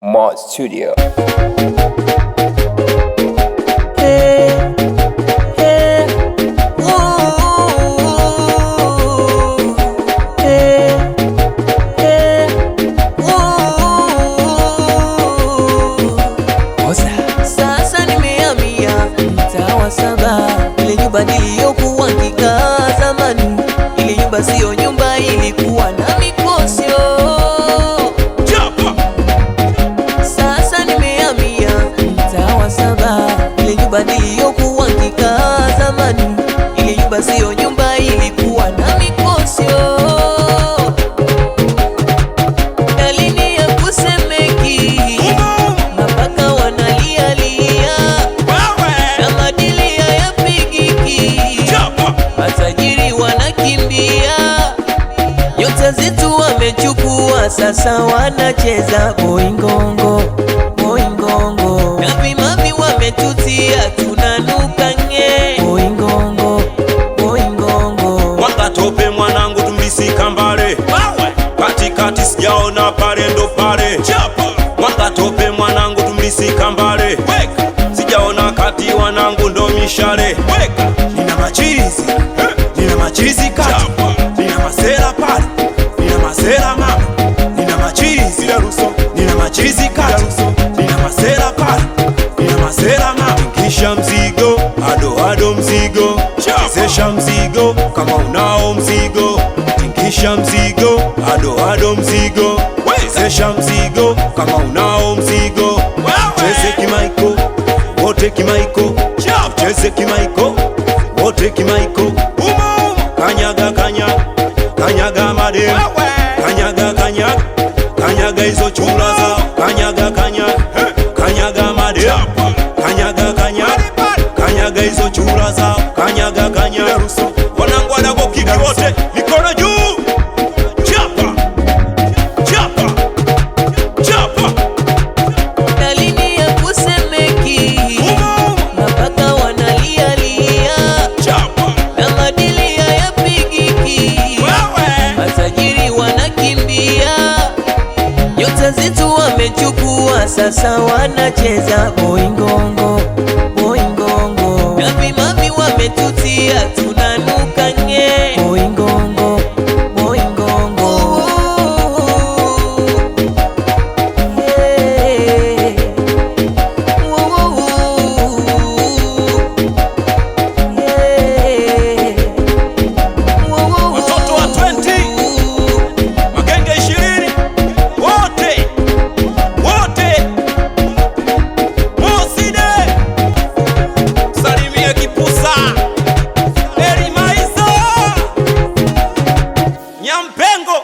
Mod Studio. Sasa nimehamia mtaa wa Saba, ile nyumba niliyokuwa nikikaa zamani. Ile nyumba sio nyumba, ilikuwa na mikosyo. Sasa nimehamia mtaa wa Saba, ile nyumba niliyokuwa nikikaa zamani. Ile nyumba sio nyumba, ilikuwa na mikosyo. Dalili ya kusemeki, mapaka wanalialia, na madili hayapigiki, matajiri wanakimbia, nyota zetu wamechukua, sasa wanacheza boingongo, boingongo, na vimavi wametutia, tunanuka nge, boingongo, boingongo. Wakatope mwanangu tumbisi kambale, katikati sijaona pale ndo pale. Wakatope mwanangu tumbisi kambale, sijaona kati wanangu ndo mishale. Nina machizi, nina machizi kati, nina masera pale, nina masera mama. Nina machizi, nina machizi kati, nina masera pale, nina masera mama. Kisha mzigo, ado ado mzigo, chezesha mzigo kama unao mzigo. Tingisha mzigo, ado ado mzigo, chezesha mzigo kama unao mzigo. Cheze kimaiko, wote kimaiko, cheze kimaiko, wote kimaiko. Kanyaga kanyaga, kanyaga madem, kanyaga kanyaga, kanyaga hizo chura zao. Kanyaga kanyaga, kanyaga madem, kanyaga kanyaga, kanyaga hizo chura zao. Kanyaga kanyaga, wanangu wadago kiki wote mikono juu. Chapa, chapa, chapa. Dalili ya kusemeki, mapaka wanalialia, na madili hayapigiki, matajiri wanakimbia, nyota zetu wamechukua, sasa wanacheza boingongo, boingongo, na vimavi wametutia, tunanuka nge, boingongo, boingongo. Yeah. Watoto wa 20, magenge 20, wote wote. Moside salimie Kipusa, Eri Maizo, Nyampengo.